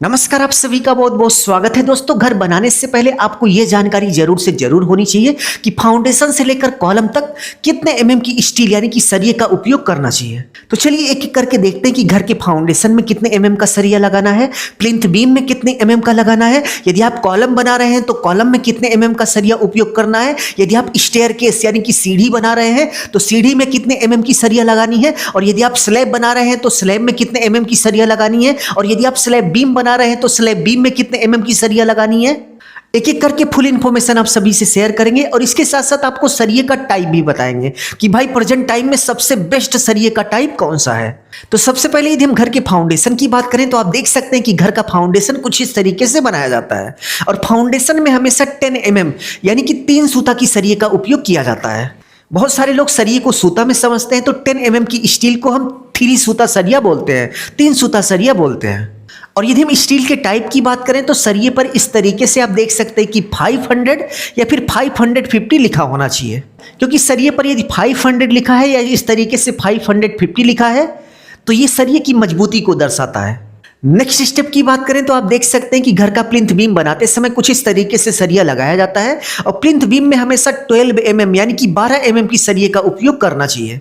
नमस्कार, आप सभी का बहुत बहुत स्वागत है दोस्तों। घर बनाने से पहले आपको यह जानकारी जरूर से जरूर होनी चाहिए कि फाउंडेशन से लेकर कॉलम तक कितने एमएम की स्टील यानी कि सरिये का उपयोग करना चाहिए। तो चलिए एक एक करके देखते हैं कि घर के फाउंडेशन में कितने एमएम का सरिया लगाना है, प्लिंथ बीम में कितने एमएम का लगाना है, यदि आप कॉलम बना रहे हैं तो कॉलम में कितने एमएम का सरिया उपयोग करना है, यदि आप स्टेयरकेस यानी कि सीढ़ी बना रहे हैं तो सीढ़ी में कितने एमएम की सरिया लगानी है, और यदि आप स्लैब बना रहे हैं तो स्लैब में कितने एमएम की सरिया लगानी है, और यदि आप स्लैब बीम बना रहे हैं तो स्लैब बीम में कितने एमएम की सरिया लगानी है। एक एक करके फुल इंफॉर्मेशन आप सभी से शेयर करेंगे और इसके साथ साथ आपको सरिये का टाइप भी बताएंगे कि भाई प्रेजेंट टाइम में सबसे बेस्ट सरिये का टाइप कौन सा है। तो सबसे पहले यदि हम घर के फाउंडेशन की बात करें तो आप देख सकते हैं कि घर का फाउंडेशन कुछ इस तरीके से बनाया जाता है और फाउंडेशन में हमेशा 10 एमएम यानी कि 3 सूता की सरिये का उपयोग किया जाता है। बहुत सारे लोग सरिये को सूता में समझते हैं, तो 10 एमएम की स्टील को हम 3 सूता सरिया बोलते हैं, 3 सूता सरिया बोलते हैं। और यदि हम स्टील के टाइप की बात करें तो सरिये पर इस तरीके से आप देख सकते हैं कि 500 या फिर 550 लिखा होना चाहिए, क्योंकि सरिये पर यदि 500 लिखा है या इस तरीके से 550 लिखा है तो ये सरिये की मजबूती को दर्शाता है। नेक्स्ट स्टेप की बात करें तो आप देख सकते हैं कि घर का प्लिंथ बीम बनाते समय कुछ इस तरीके से सरिया लगाया जाता है और प्लिंथ बीम में हमेशा 12 एमएम यानी कि 12 एमएम की सरिये का उपयोग करना चाहिए।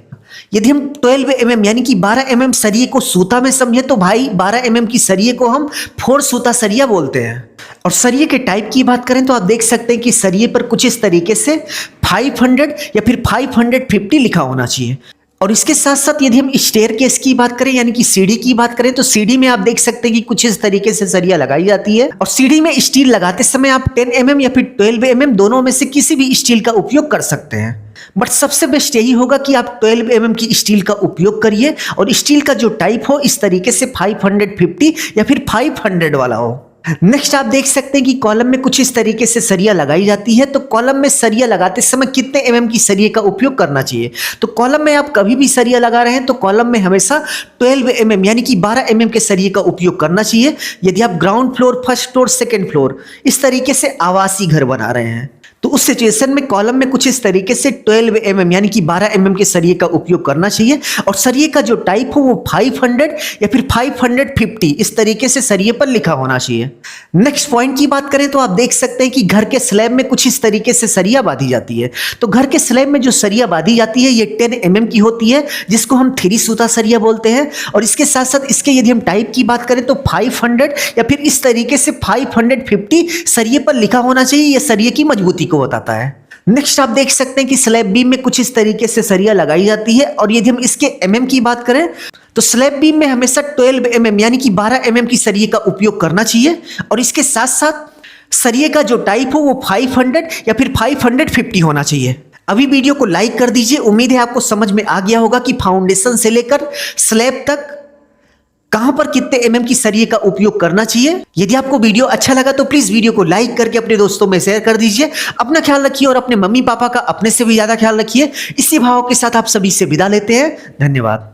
यदि हम 12 एमएम यानी कि 12 एमएम सरिये को सूता में समझे तो भाई 12 एमएम की सरिये को हम 4 सूता सरिया बोलते हैं। और सरिये के टाइप की बात करें तो आप देख सकते हैं कि सरिये पर कुछ इस तरीके से 500 या फिर 550 लिखा होना चाहिए। और इसके साथ साथ यदि हम स्टेयरकेस की बात करें यानी कि सीढ़ी की बात करें तो सीढ़ी में आप देख सकते हैं कि कुछ इस तरीके से सरिया लगाई जाती है और सीढ़ी में स्टील लगाते समय आप 10 एमएम या फिर 12 एमएम दोनों में से किसी भी स्टील का उपयोग कर सकते हैं, बट सबसे बेस्ट यही होगा कि आप 12 एमएम की स्टील का उपयोग करिए और स्टील का जो टाइप हो इस तरीके से 550 या फिर 500 वाला हो। नेक्स्ट आप देख सकते हैं कि कॉलम में कुछ इस तरीके से सरिया लगाई जाती है, तो कॉलम में सरिया लगाते समय कितने एमएम की सरिये का उपयोग करना चाहिए। तो कॉलम में आप कभी भी सरिया लगा रहे हैं तो कॉलम में हमेशा 12 एमएम यानी कि 12 एमएम के सरिये का उपयोग करना चाहिए। यदि आप ground floor, first floor, second floor इस तरीके से आवासीय घर बना रहे हैं तो उस सिचुएशन में कॉलम में कुछ इस तरीके से 12 एमएम यानी कि 12 एमएम के सरिये का उपयोग करना चाहिए और सरिये का जो टाइप हो वो 500 या फिर 550 इस तरीके से सरिये पर लिखा होना चाहिए। नेक्स्ट पॉइंट की बात करें तो आप देख सकते हैं कि घर के स्लैब में कुछ इस तरीके से सरिया बांधी जाती है। तो घर के स्लैब में जो सरिया बांधी जाती है ये 10 एमएम की होती है, जिसको हम 3 सूता सरिया बोलते हैं। और इसके साथ साथ इसके यदि हम टाइप की बात करें तो 500 या फिर इस तरीके से 550 सरिये पर लिखा होना चाहिए। यह सरिये की मजबूती को बताता है। नेक्स्ट आप देख सकते हैं कि स्लैब बीम में कुछ इस तरीके से सरिया लगाई जाती है और यदि हम इसके एमएम की बात करें तो स्लैब बीम में हमेशा 12 एमएम यानी कि 12 एमएम की सरिये का उपयोग करना चाहिए और इसके साथ साथ सरिये का जो टाइप हो वो 500 या फिर 550 होना चाहिए। अभी वीडियो को लाइक कर दीजिए। उम्मीद है आपको समझ में आ गया होगा कि फाउंडेशन से लेकर स्लैब तक कहां पर कितने एमएम की सरिये का उपयोग करना चाहिए। यदि आपको वीडियो अच्छा लगा तो प्लीज वीडियो को लाइक करके अपने दोस्तों में शेयर कर दीजिए। अपना ख्याल रखिए और अपने मम्मी पापा का अपने से भी ज्यादा ख्याल रखिए। इसी भाव के साथ आप सभी से विदा लेते हैं। धन्यवाद।